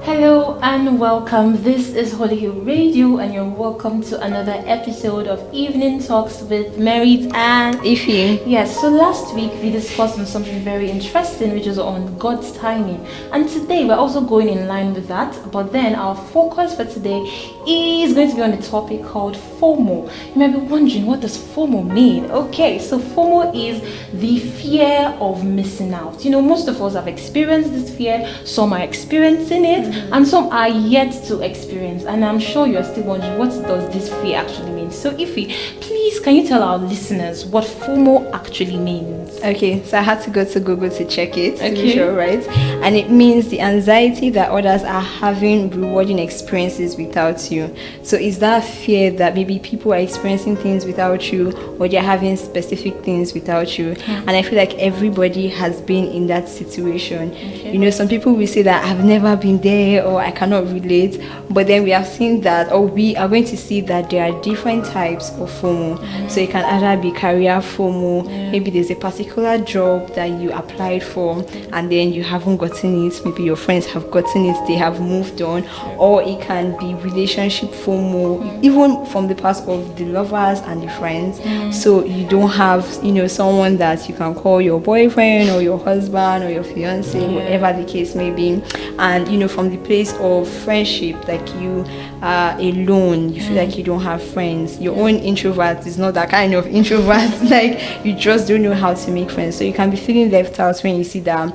Hello and welcome. This is Holyhill Radio, and you're welcome to another episode of Evening Talks with Merit and Ify. Yes, so last week we discussed on something very interesting, which is on God's timing. And today we're also going in line with that, but then our focus for today is going to be on a topic called Fomo. You might be wondering, what does Fomo mean? Okay, so Fomo is the fear of missing out. You know, most of us have experienced this fear, some are experiencing it, and some are yet to experience. And I'm sure you're still wondering, what does this fear actually mean? So Ify, please can you tell our listeners what Fomo actually means? Okay, so I had to go to Google to check it to be Okay. sure, right? And it means the anxiety that others are having rewarding experiences without you. So is that fear that maybe people are experiencing things without you, or they're having specific things without you? And I feel like everybody has been in that situation. Okay. You know, some people will say that I've never been there, or I cannot relate, but then we have seen that, or we are going to see that there are different types of FOMO. So it can either be career FOMO, maybe there's a particular job that you applied for and then you haven't gotten it, maybe your friends have gotten it, they have moved on, or it can be relationship FOMO, even from the past of the lovers and the friends. So you don't have, you know, someone that you can call your boyfriend or your husband or your fiance, whatever the case may be. And you know, from the place of friendship, like you are alone, you feel like you don't have friends. Your own introvert is not that kind of introvert. Like you just don't know how to make friends. So you can be feeling left out when you see that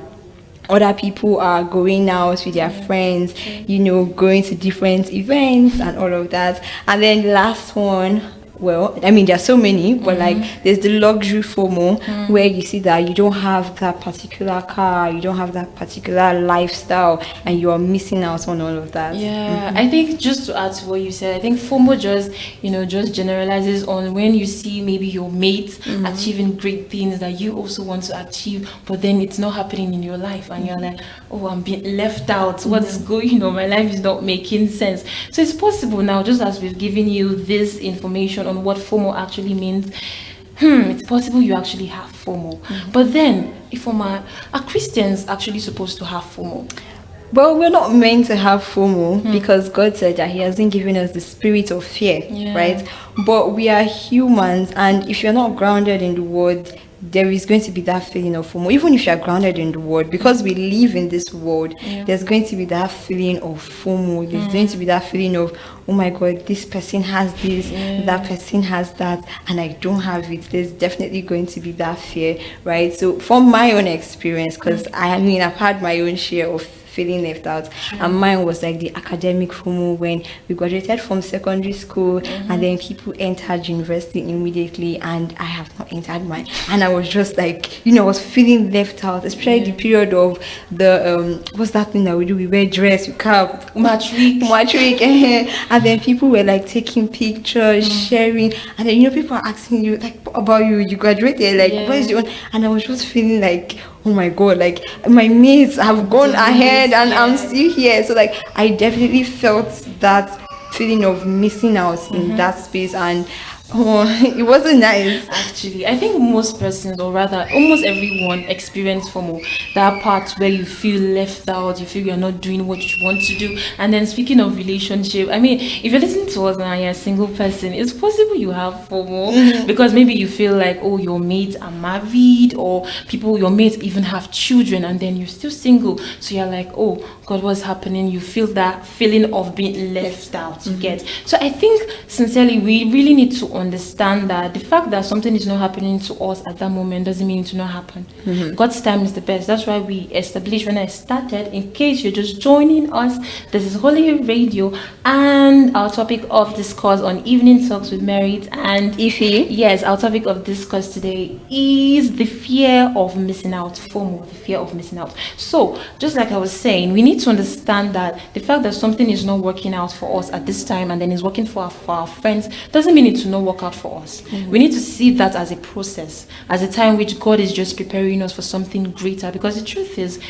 other people are going out with their friends, you know, going to different events and all of that. And then the last one, well, I mean, there are so many, but like there's the luxury FOMO, where you see that you don't have that particular car, you don't have that particular lifestyle, and you are missing out on all of that. Yeah, I think just to add to what you said, I think FOMO just generalizes on when you see maybe your mates achieving great things that you also want to achieve, but then it's not happening in your life, and you're like, oh, I'm being left out. What is going on? My life is not making sense. So it's possible now, just as we've given you this information on what FOMO actually means, it's possible you actually have FOMO. But then, are Christians actually supposed to have FOMO? Well, we're not meant to have FOMO because God said that He hasn't given us the spirit of fear, right? But we are humans, and if you're not grounded in the Word, there is going to be that feeling of FOMO. Even if you are grounded in the Word, because we live in this world, there's going to be that feeling of FOMO. There's going to be that feeling of, oh my God, this person has this, that person has that, and I don't have it. There's definitely going to be that fear, right? So from my own experience, because I mean, I've had my own share of feeling left out, and mine was like the academic FOMO when we graduated from secondary school, and then people entered university immediately, and I have not entered mine, and I was just like, you know, I was feeling left out, especially the period of the what's that thing that we do? We wear dress, we cap, matric, and then people were like taking pictures, sharing, and then you know people are asking you like, what about you? You graduated, like what is your own? And I was just feeling like, oh my God, like my mates have gone ahead and I'm still here. So like I definitely felt that feeling of missing out in that space, and it wasn't nice. Actually, I think most persons, or rather almost everyone, experience FOMO. That part where you feel left out, you feel you're not doing what you want to do. And then speaking of relationship, I mean, if you're listening to us now and you're a single person, it's possible you have FOMO because maybe you feel like, oh, your mates are married, or your mates even have children, and then you're still single. So you're like, oh God, what's happening? You feel that feeling of being left out, you get. So I think sincerely, we really need to understand that the fact that something is not happening to us at that moment doesn't mean it to not happen. God's time is the best. That's why we established when I started. In case you're just joining us, this is Holyhill Radio, and our topic of discourse on Evening Talks with Merit and Ify. Yes, our topic of discourse today is the fear of missing out, FOMO, the fear of missing out. So, just like I was saying, we need to understand that the fact that something is not working out for us at this time and then is working for our friends doesn't mean it to not work out for us. We need to see that as a process, as a time which God is just preparing us for something greater, because the truth is,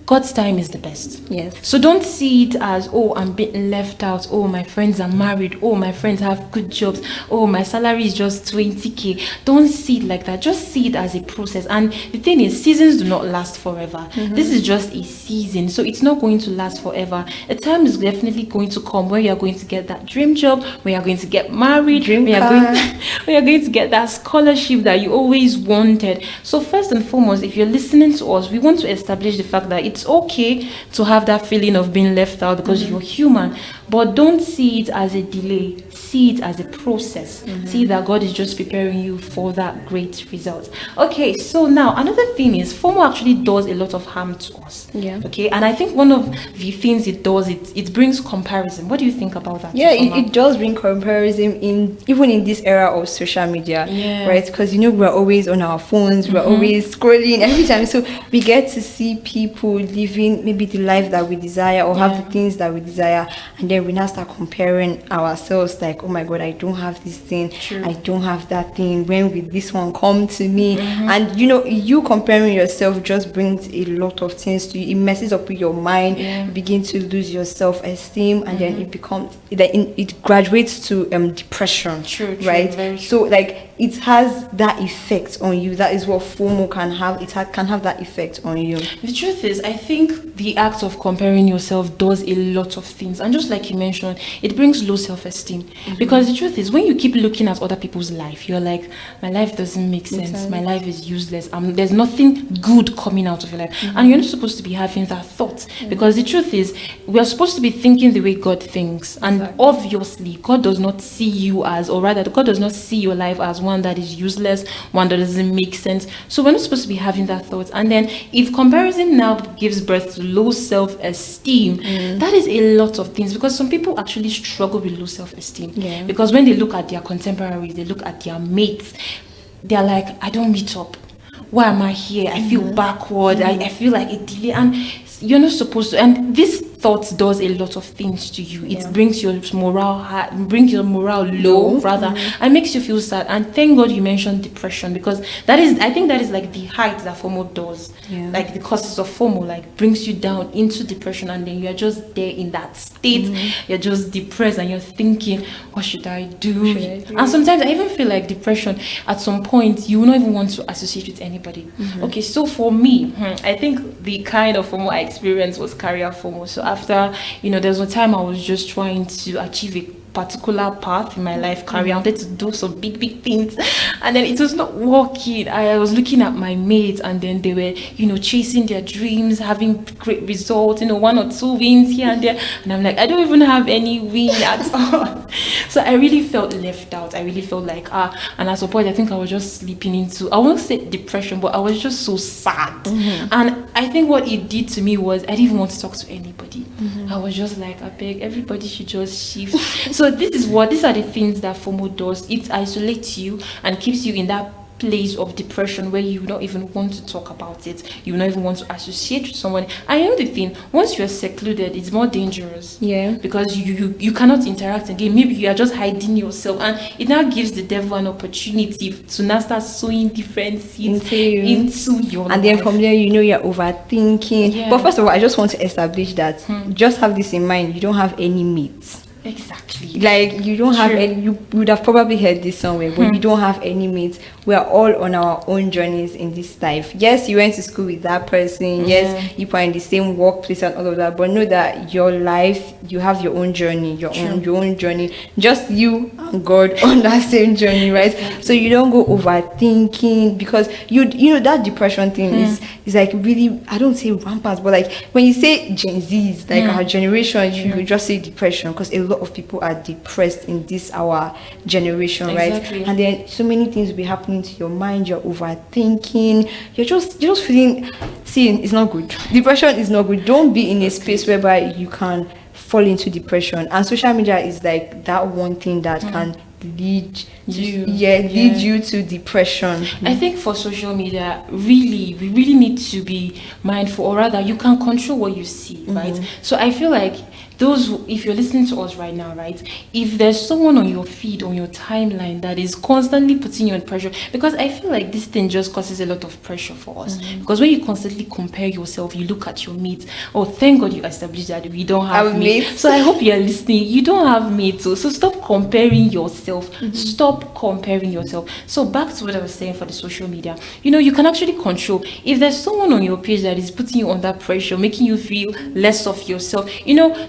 God's time is the best. Yes. So don't see it as, oh, I'm being left out. Oh, my friends are married. Oh, my friends have good jobs. Oh, my salary is just 20K. Don't see it like that. Just see it as a process. And the thing is, seasons do not last forever. This is just a season. So it's not going to last forever. A time is definitely going to come where you're going to get that dream job, where you're going to get married, where you're going to get that scholarship that you always wanted. So first and foremost, if you're listening to us, we want to establish the fact that it's okay to have that feeling of being left out because you're human, but don't see it as a delay. See it as a process. See that God is just preparing you for that great result. Okay, so now another thing is FOMO actually does a lot of harm to us. Yeah. Okay, and I think one of the things it does, it brings comparison. What do you think about that? Yeah, it does bring comparison even in this era of social media, right? Because we're always on our phones, we're always scrolling every time, so we get to see people living maybe the life that we desire or have the things that we desire, and then we now start comparing ourselves like, oh my God, I don't have this thing. True. I don't have that thing. When will this one come to me? And you comparing yourself just brings a lot of things to you. It messes up with your mind. You begin to lose your self-esteem, and then it graduates to depression. True, right? So like it has that effect on you. That is what FOMO can have. It can have that effect on you. The truth is, I think the act of comparing yourself does a lot of things, and just like you mentioned, it brings low self-esteem. Because the truth is, when you keep looking at other people's life, you're like, my life doesn't make sense. My life is useless. There's nothing good coming out of your life, and you're not supposed to be having that thought. Because the truth is, we are supposed to be thinking the way God thinks, and obviously, God does not see you as, or rather, God does not see your life as one that is useless, one that doesn't make sense. So we're not supposed to be having that thought. And then, if comparison now gives birth to low self-esteem, that is a lot of things, because some people actually struggle with low self-esteem. Because when they look at their contemporaries, they look at their mates, they're like, I don't meet up. Why am I here? I feel backward. I feel like a delay. And you're not supposed to. And this thought does a lot of things to you. It brings your morale high, brings your morale low, rather, and makes you feel sad. And thank God you mentioned depression, because I think that is like the height that FOMO does. Like the causes of FOMO, like brings you down into depression, and then you're just there in that state. You're just depressed, and you're thinking, what should I do? And sometimes I even feel like depression at some point you will not even want to associate with anybody. Okay, so for me, I think the kind of FOMO I experienced was career FOMO. So after, there was a time I was just trying to achieve a particular path in my life, career. I wanted to do some big things, and then it was not working. I was looking at my mates, and then they were, chasing their dreams, having great results, 1 or 2 wins here and there, and I'm like, I don't even have any win at all. So I really felt left out. I really felt like, and at some point I think I was just slipping into, I won't say depression, but I was just so sad. And I think what it did to me was I didn't even want to talk to anybody. I was just like, I beg, everybody should just shift. So these are the things that FOMO does. It isolates you and keeps you in that place of depression where you don't even want to talk about it. You don't even want to associate with someone. I know the thing, once you're secluded, it's more dangerous. Because you cannot interact again. Maybe you are just hiding yourself, and it now gives the devil an opportunity to now start sowing different seeds into your life. And then from there, you're overthinking. But first of all, I just want to establish that just have this in mind, you don't have any mates. Exactly. Like you don't have any, you would have probably heard this somewhere, but you don't have any mates. We are all on our own journeys in this life. Yes, you went to school with that person. Yes, you are in the same workplace and all of that. But know that your life, you have your own journey, your own journey. Just you and God on that same journey, right? So you don't go overthinking, because you that depression thing is like really, I don't say rampant, but like when you say Gen Zs, like our generation, you just say depression, because a lot of people are depressed in this our generation, right? And then so many things will be happening to your mind. You're overthinking. You're just feeling. See, it's not good. Depression is not good. Don't be in a space whereby you can fall into depression. And social media is like that one thing that can lead you to depression. I think for social media, we really need to be mindful, or rather, you can control what you see, right? So I feel like if you're listening to us right now, right, if there's someone on your feed, on your timeline that is constantly putting you on pressure, because I feel like this thing just causes a lot of pressure for us. Because when you constantly compare yourself, you look at your mates. Oh, thank God you established that we don't have mates. So I hope you're listening. You don't have mates. So stop comparing yourself. Stop comparing yourself. So back to what I was saying for the social media. You can actually control. If there's someone on your page that is putting you under pressure, making you feel less of yourself,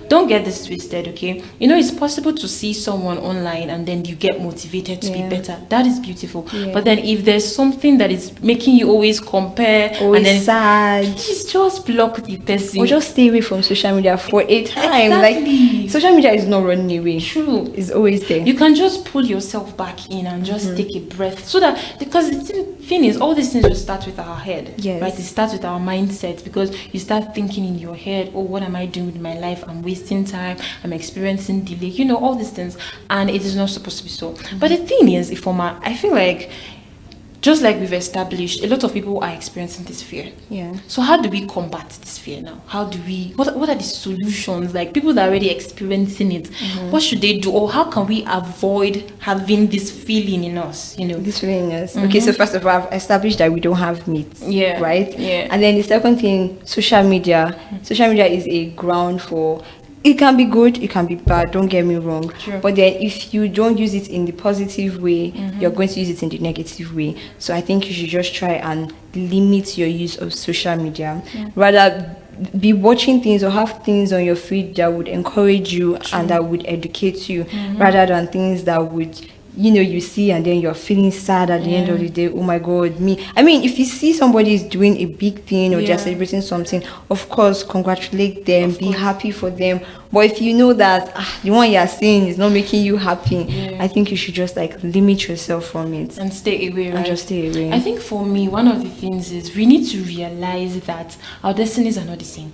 don't get this twisted, okay? It's possible to see someone online and then you get motivated to be better. That is beautiful. But then if there's something that is making you always compare, always and then sad, please just block the person. or just stay away from social media for a time. Exactly. Like, social media is not running away. True. It's always there. You can just pull yourself back in and just take a breath, so that, because the thing is, all these things just start with our head. Yes. Right? It starts with our mindset, because you start thinking in your head, oh, what am I doing with my life? I'm wasting time, I'm experiencing delay, all these things, and it is not supposed to be so. But the thing is, Ifoma, I feel like, just like we've established, a lot of people are experiencing this fear. Yeah. So how do we combat this fear now? What are the solutions? Like, people that are already experiencing it, what should they do? Or how can we avoid having this feeling in us, This feeling is okay. So first of all, I've established that we don't have mates. Yeah. Right. Yeah. And then the second thing, social media. Social media is a ground for. It can be good, it can be bad, don't get me wrong. True. But then if you don't use it in the positive way, you're going to use it in the negative way. So I think you should just try and limit your use of social media. Rather be watching things or have things on your feed that would encourage you and that would educate you, rather than things that would, you see and then you're feeling sad at the end of the day. Oh my God, me. I mean, if you see somebody is doing a big thing or they're celebrating something, of course, congratulate them, be happy for them. But if you know that the one you're seeing is not making you happy, I think you should just limit yourself from it and stay away, right? And just stay away. I think for me, one of the things is we need to realize that our destinies are not the same.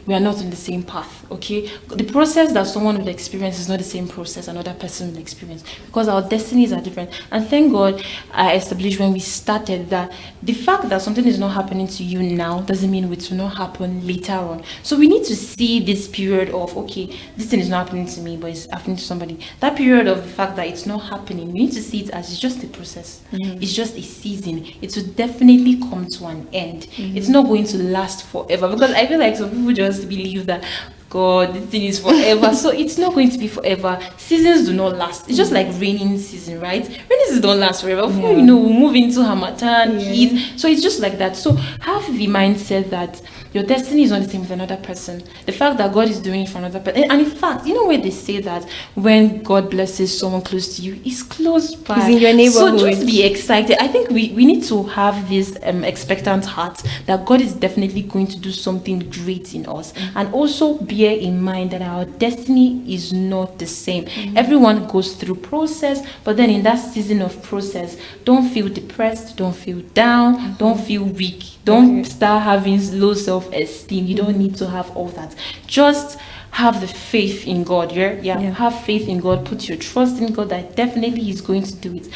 We are not on the same path, okay? The process that someone will experience is not the same process another person will experience, because our destinies are different. And thank God I established when we started that the fact that something is not happening to you now doesn't mean it will not happen later on. So we need to see this period of, okay, this thing is not happening to me, but it's happening to somebody. That period of the fact that it's not happening, we need to see it as it's just a process. It's just a season. It will definitely come to an end. It's not going to last forever, because I feel like some people just believe that, God, this thing is forever. So it's not going to be forever. Seasons do not last. It's just like raining season, right? Rainy seasons don't last forever. Before we move into Harmattan, heat. So it's just like that. So have the mindset that your destiny is not the same with another person. The fact that God is doing it for another person. And in fact, where they say that when God blesses someone close to you, it's close by. It's in your neighborhood. So just be excited. I think we need to have this expectant heart that God is definitely going to do something great in us. And also bear in mind that our destiny is not the same. Everyone goes through process, but then in that season of process, don't feel depressed, don't feel down, don't feel weak, don't start having low self-esteem. You don't need to have all that. Just have the faith in God. Have faith in God. Put your trust in God that definitely He's going to do it.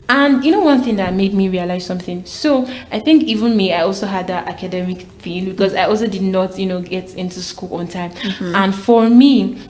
And one thing that made me realize something. So I think even me, I also had that academic thing, because I also did not, get into school on time. And for me,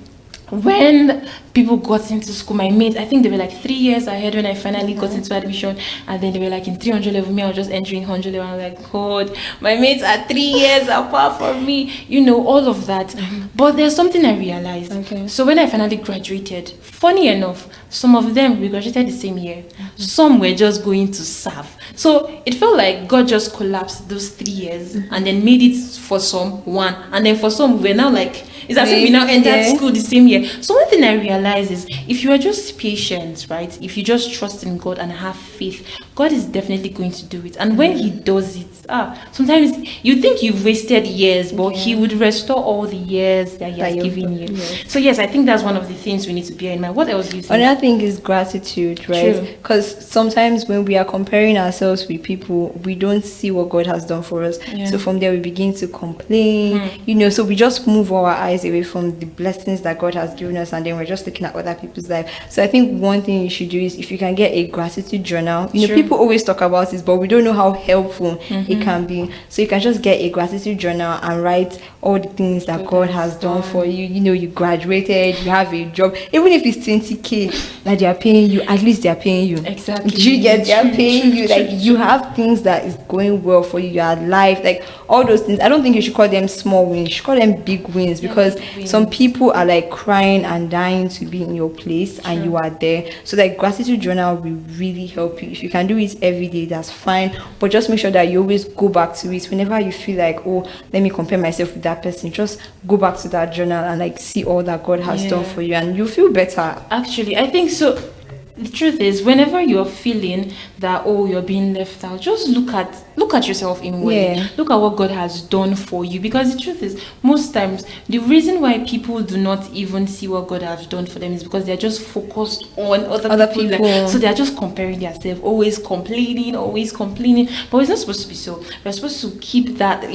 when people got into school, my mates, I think they were like 3 years ahead when I finally got into admission, and then they were like in 300 level, me I was just entering 100 level. I was like, God, my mates are 3 years apart from me, all of that. But there's something I realized. So when I finally graduated, funny enough, some of them, we graduated the same year. Some were just going to serve. So it felt like God just collapsed those 3 years and then made it for some one, and then for some we're now like, it's as if we now entered school the same year. So one thing I realize is, if you are just patient, right? If you just trust in God and have faith, God is definitely going to do it. And when He does it, sometimes you think you've wasted years, but He would restore all the years that He has given you. Yes. So yes, I think that's one of the things we need to bear in mind. What else do you think? Another thing is gratitude, right? Because sometimes when we are comparing ourselves with people, we don't see what God has done for us. So from there we begin to complain, so we just move our eyes eyes away from the blessings that God has given us, and then we're just looking at other people's life. So I think one thing you should do is, if you can get a gratitude journal. You know, people always talk about this, but we don't know how helpful it can be. So you can just get a gratitude journal and write all the things that God has done for you. You know, you graduated, you have a job, even if it's 20k that they are paying you, at least they are paying you. Exactly. You get, they are paying you. Like, you have things that is going well for you. You are alive. Like, all those things. I don't think you should call them small wins. You should call them big wins, because some people are like crying and dying to be in your place, and you are there. So like, gratitude journal will really help you. If you can do it every day, that's fine. But just make sure that you always go back to it whenever you feel like, oh, let me compare myself with that person. Just go back to that journal and like see all that God has done for you, and you feel better. Actually, I think so. The truth is, whenever you're feeling that, oh, you're being left out, just look at yourself inwardly. Look at what God has done for you. Because the truth is, most times the reason why people do not even see what God has done for them is because they're just focused on other people. So they're just comparing themselves, always complaining. But it's not supposed to be so. We're supposed to keep that,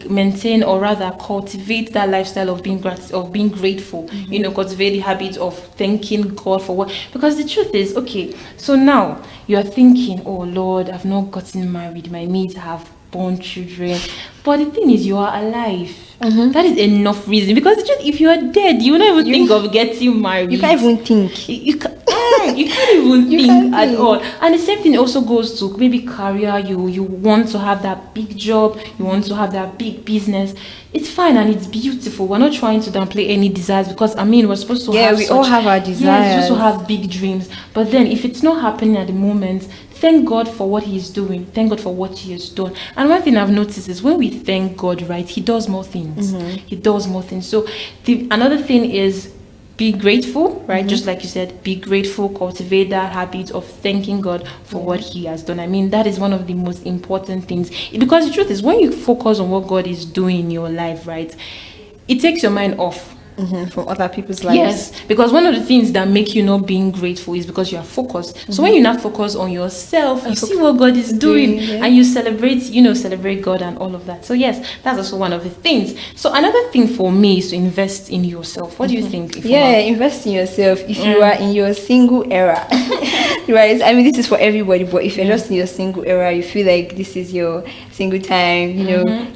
maintain, or rather cultivate that lifestyle of being grateful. Cultivate the habit of thanking God for what. Because the truth is, okay, so now you're thinking, oh Lord, I've not gotten married, my mates have born children, but the thing is, you are alive. That is enough reason. Because if you are dead, you will not even think of getting married. You can't even think. You can't even think at all. And the same thing also goes to maybe career. You want to have that big job, you want to have that big business. It's fine and it's beautiful. We're not trying to downplay any desires, because we're supposed to have all have our desires. We're supposed to have big dreams. But then if it's not happening at the moment, thank God for what He is doing. Thank God for what He has done. And one thing I've noticed is, when we thank God, right, He does more things. He does more things. So another thing is, be grateful, right? Just like you said, be grateful, cultivate that habit of thanking God for what He has done. I mean, that is one of the most important things. Because the truth is, when you focus on what God is doing in your life, right, it takes your mind off from other people's lives. Yes, because one of the things that make you not being grateful is because you are focused. So when you not focus on yourself, you see what God is doing, and you celebrate God and all of that. So yes, that's also one of the things. So another thing for me is to invest in yourself. What do you think? Invest in yourself. If you are in your single era, right? I mean, this is for everybody, but if you're just in your single era, you feel like this is your single time,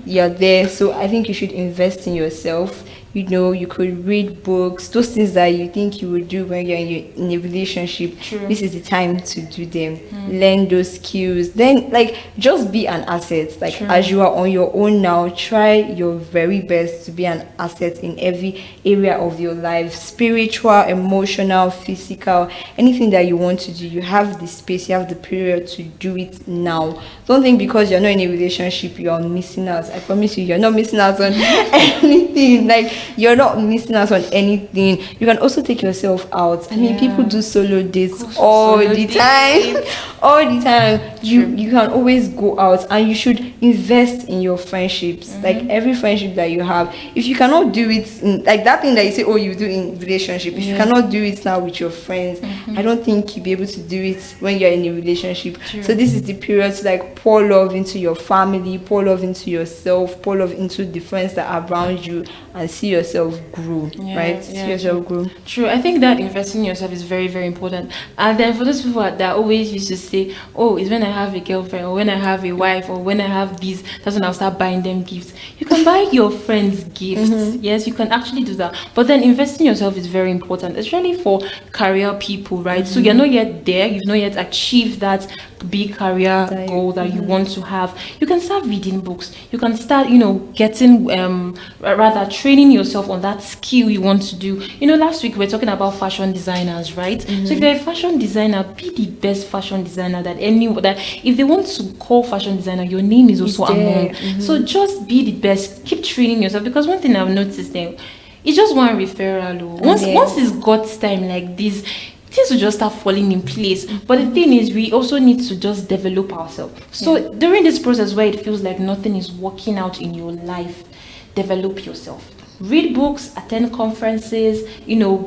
you're there. So I think you should invest in yourself. You could read books, those things that you think you would do when you're in a relationship. This is the time to do them. Learn those skills. Then, just be an asset. As you are on your own now, try your very best to be an asset in every area of your life. Spiritual, emotional, physical, anything that you want to do. You have the space, you have the period to do it now. Don't think because you're not in a relationship, you're missing out. I promise you're not missing out on anything. You're not missing out on anything. You can also take yourself out. I mean, people do solo dates all the time. You can always go out, and you should invest in your friendships. Every friendship that you have, if you cannot do it that thing that you say, oh, you do in relationship, if you cannot do it now with your friends, I don't think you'll be able to do it when you're in a relationship. So this is the period to pour love into your family, pour love into yourself, pour love into the friends that are around you, and see yourself grow, right? See yourself grow. True. I think that investing in yourself is very, very important. And then for those people that always used to say, oh, it's when I have a girlfriend, or when I have a wife, or when I have this, that's when I'll start buying them gifts. You can buy your friends gifts. Yes, you can actually do that. But then investing in yourself is very important, especially for career people, right? So you're not yet there. You've not yet achieved that big career goal that you want to have. You can start reading books. You can start, getting, training yourself on that skill you want to do. Last week we were talking about fashion designers, right? So if you're a fashion designer, be the best fashion designer that if they want to call fashion designer, your name is also among. So just be the best. Keep training yourself, because one thing I've noticed then, it's just one referral. Once it's God's time like this, things will just start falling in place. But the thing is, we also need to just develop ourselves. So during this process where it feels like nothing is working out in your life, develop yourself. read books, attend conferences,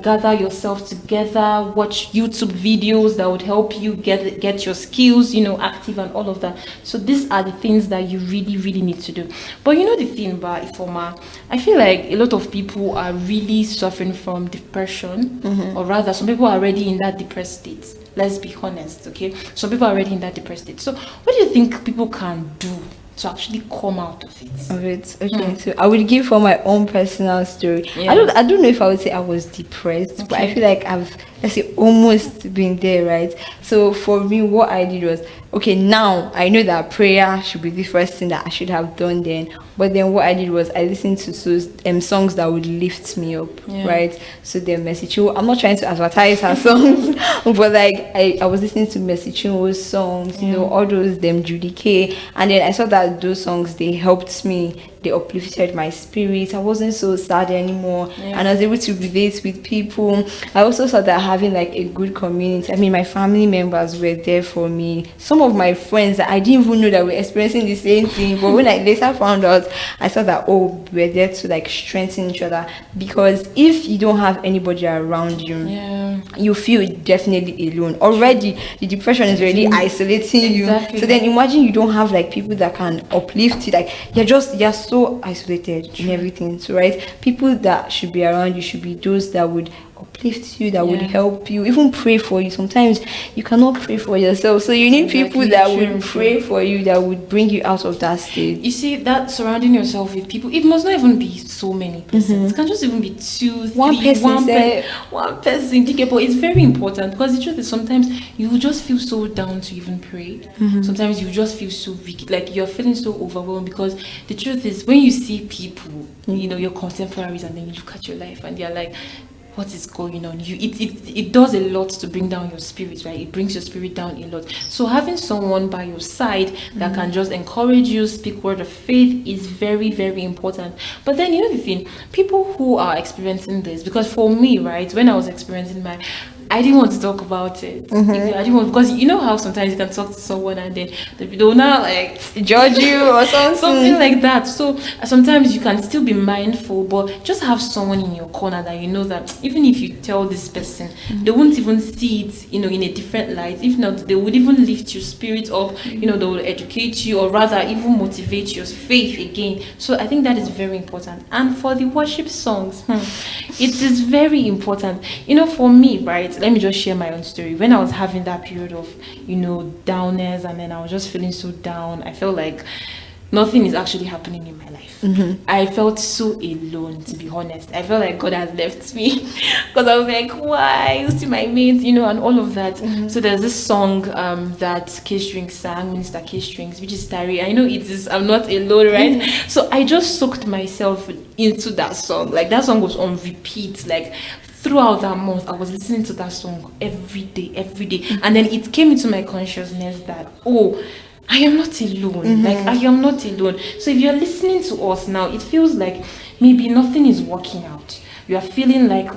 gather yourself together, watch YouTube videos that would help you get your skills, active and all of that. So these are the things that you really, really need to do. But the thing about Ifoma, I feel like a lot of people are really suffering from depression, or rather, some people are already in that depressed state. Let's be honest, okay? Some people are already in that depressed state. So what do you think people can do to actually come out of it? Okay. So I would give for my own personal story. Yeah. I don't know if I would say I was depressed, but I feel like I've, let's say, almost been there, right? So for me, what I did was, okay, now I know that prayer should be the first thing that I should have done then. But then what I did was I listened to songs that would lift me up, right? So the Mercy Chinwo, I'm not trying to advertise her songs, but like I was listening to Mercy Chinwo's songs, all those, them Judy K. And then I saw that those songs, they helped me. They uplifted my spirit. I wasn't so sad anymore, and I was able to relate with people. I also saw that having like a good community. I mean, my family members were there for me. Some of my friends that I didn't even know that were experiencing the same thing, but when I later found out, I saw that we're there to like strengthen each other. Because if you don't have anybody around you, you feel definitely alone. Already, the depression is already isolating you. So then imagine you don't have like people that can uplift you. Like you're so isolated in everything. So right, people that should be around you should be those that would uplift you, that would help you, even pray for you. Sometimes you cannot pray for yourself, so you need people that would pray for you, that would bring you out of that state. You see, that surrounding yourself with people, it must not even be so many persons. It can just even be two, one three, person, one person. But it's very important, because the truth is sometimes you will just feel so down to even pray. Sometimes you just feel so weak, like you're feeling so overwhelmed, because the truth is when you see people, your contemporaries, and then you look at your life and you're like, what is going on? It does a lot to bring down your spirit, right? It brings your spirit down a lot. So having someone by your side that can just encourage you, speak word of faith, is very, very important. But then the thing, people who are experiencing this, because for me, right, when I was experiencing I didn't want to talk about it. I didn't want, because you know how sometimes you can talk to someone and then they will not like judge you or something like that. So sometimes you can still be mindful, but just have someone in your corner that you know that even if you tell this person, they won't even see it, in a different light. If not, they would even lift your spirit up. They will educate you, or rather even motivate your faith again. So I think that is very important. And for the worship songs, it is very important. For me, right? Let me just share my own story. When I was having that period of, downness, and then I was just feeling so down, I felt like nothing is actually happening in my life. I felt so alone, to be honest. I felt like God has left me, because I was like, why? You see my mates, and all of that. So there's this song that K-Strings sang, Minister K-Strings, which is Tari. I know it is, I'm not alone, right? So I just soaked myself into that song. Like that song was on repeat, like throughout that month. I was listening to that song every day. And then it came into my consciousness that, I am not alone. Like, I am not alone. So if you're listening to us now, it feels like maybe nothing is working out. You are feeling like,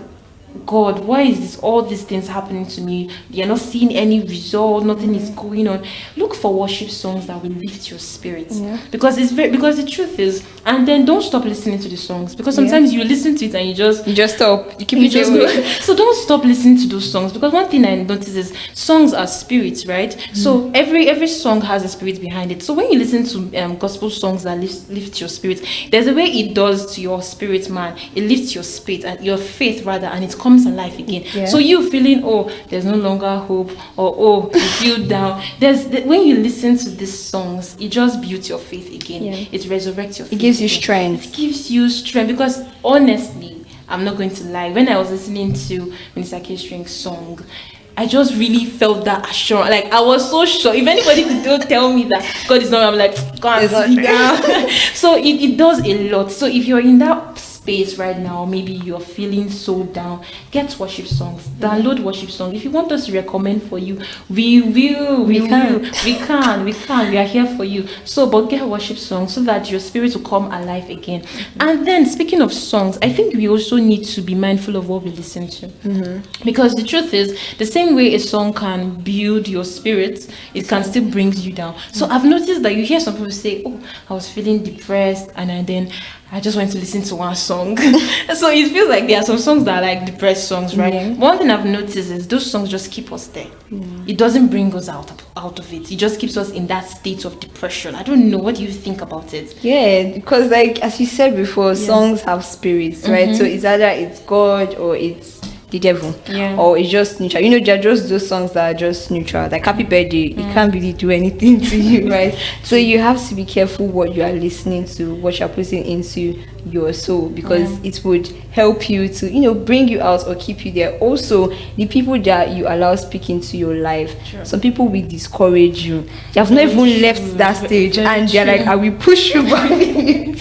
God, why is all these things happening to me? You're not seeing any result, nothing is going on. Look for worship songs that will lift your spirit. Because the truth is, and then don't stop listening to the songs, because sometimes you listen to it and you just stop. You keep it just going. So don't stop listening to those songs, because one thing I notice is songs are spirits, right? So every song has a spirit behind it. So when you listen to gospel songs that lift your spirit, there's a way it does to your spirit, man. It lifts your spirit and your faith rather, and it comes alive again. So you feeling, there's no longer hope, or you feel down. When you listen to these songs, it just builds your faith again. It resurrects your faith. It gives you strength. It gives you strength, because honestly, I'm not going to lie, when I was listening to Minister K-String's song, I just really felt that assurance. Like, I was so sure. If anybody could tell me that God is not, I'm like, God, sit down. So it does a lot. So if you're in that space right now, maybe you're feeling so down, get worship songs, download worship songs. If you want us to recommend for you, we are here for you. So but get worship songs so that your spirit will come alive again. And then speaking of songs, I think we also need to be mindful of what we listen to, because the truth is, the same way a song can build your spirit, it can still bring you down. So I've noticed that you hear some people say, I was feeling depressed, and then I just want to listen to one song. So it feels like there are some songs that are like depressed songs, right? Yeah. One thing I've noticed is those songs just keep us there. It doesn't bring us out of it. It just keeps us in that state of depression. I don't know. What do you think about it? Yeah, because like as you said before, songs have spirits, right? So it's either it's God or it's the devil, or it's just neutral. You know, they're just those songs that are just neutral. Like Happy Birthday, it can't really do anything to you, right? So you have to be careful what you are listening to, what you're putting into your soul, because it would help you to, you know, bring you out or keep you there. Also, the people that you allow speak into your life, some people will discourage you. You have not even left that stage, and they're like, I will push you back.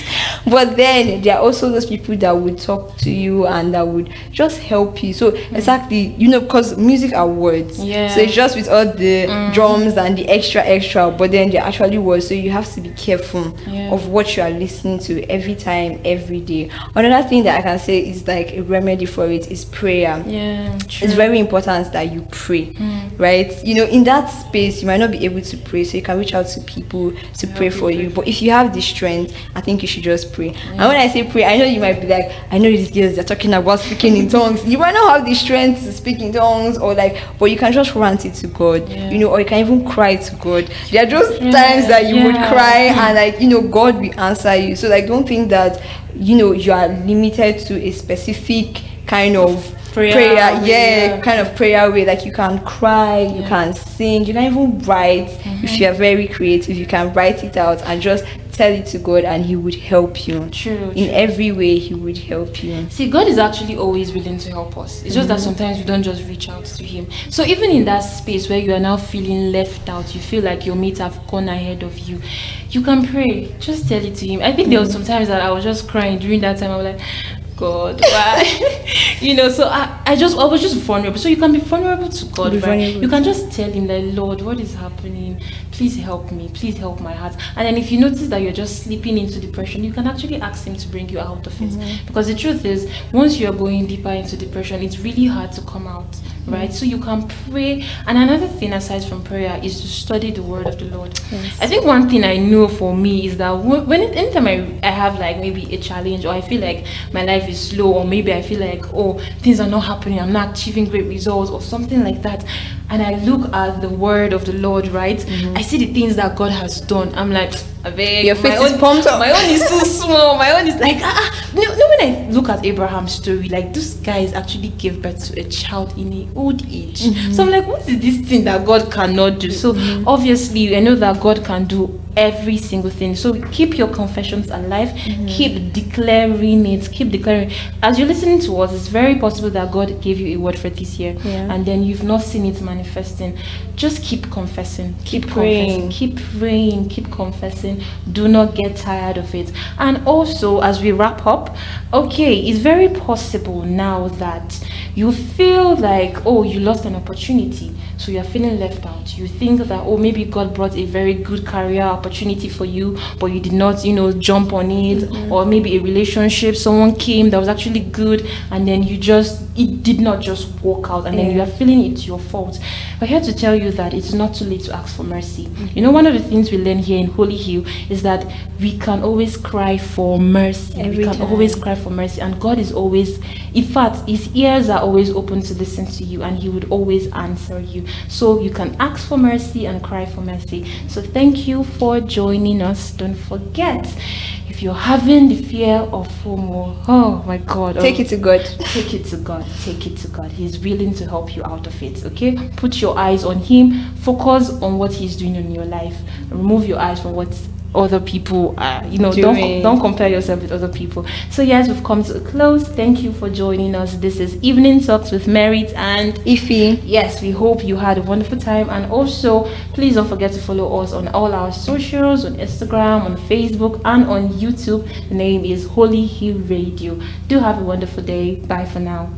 But then there are also those people that would talk to you and that would just help you. So exactly, you know, because music are words. So it's just with all the drums and the extra, but then they're actually words. So you have to be careful of what you are listening to every time, every day. Another thing that I can say is like a remedy for it is prayer. It's very important that you pray, right? You know, in that space you might not be able to pray, so you can reach out to people to pray for you. But if you have the strength, I think you should just pray. And when I say pray, I know you might be like, I know these girls, they're talking about speaking in tongues. You might not have the strength to speak in tongues, or like, but you can just rant it to God, you know, or you can even cry to God. There are just times that you would cry and like, you know, God will answer you. So like, don't think that, you know, you are limited to a specific kind of prayer kind of prayer way. Like you can cry, you can sing, you can even write. If you are very creative, you can write it out and just tell it to God, and he would help you. In every way he would help you. See, God is actually always willing to help us. It's just that sometimes we don't just reach out to him. So even in that space where you are now feeling left out, you feel like your mates have gone ahead of you, you can pray. Just tell it to him. I think there was some times that I was just crying during that time. I was like, God, why? You know, so I was just vulnerable. So you can be vulnerable to God, right? You can just tell him that, Lord, what is happening? Please help me. Please help my heart. And then if you notice that you're just slipping into depression, you can actually ask him to bring you out of it. Because the truth is, once you're going deeper into depression, it's really hard to come out, right? So you can pray. And another thing aside from prayer is to study the word of the Lord. I think one thing I know for me is that anytime I have like maybe a challenge, or I feel like my life is slow, or maybe I feel like, oh, things are not happening, I'm not achieving great results or something like that, and I look at the word of the Lord, right? I see the things that God has done. I'm like, your face is pumped up. My own is too small. My own is like, when I look at Abraham's story, like this guy actually gave birth to a child in an old age. So I'm like, what is this thing that God cannot do? So obviously I know that God can do every single thing. So keep your confessions alive. Keep declaring it. Keep declaring. As you're listening to us, it's very possible that God gave you a word for this year, and then you've not seen it manifesting. Just keep confessing. Keep praying. Keep praying. Keep confessing. Do not get tired of it. And also, as we wrap up, okay, it's very possible now that you feel like, oh, you lost an opportunity, so you're feeling left out. You think that, oh, maybe God brought a very good career opportunity for you, but you did not, jump on it. Or maybe a relationship, someone came that was actually good, and then it did not just work out, and then you are feeling it's your fault. But here to tell you that it's not too late to ask for mercy. One of the things we learn here in Holyhill is that we can always cry for mercy. Always cry for mercy, and God is always, in fact, his ears are always open to listen to you, and he would always answer you. So you can ask for mercy and cry for mercy. So thank you for joining us. Don't forget, if you're having the fear of Fomo, oh my God, take it to God. Take it to God. Take it to God. He's willing to help you out of it. Okay, put your eyes on him. Focus on what he's doing in your life. Remove your eyes from what other people are. Don't compare yourself with other people. So yes, we've come to a close. Thank you for joining us. This is Evening Talks with Merit and Ify. Yes, we hope you had a wonderful time, and also please don't forget to follow us on all our socials, on Instagram, on Facebook, and on YouTube. The name is Holyhill Radio. Do have a wonderful day. Bye for now.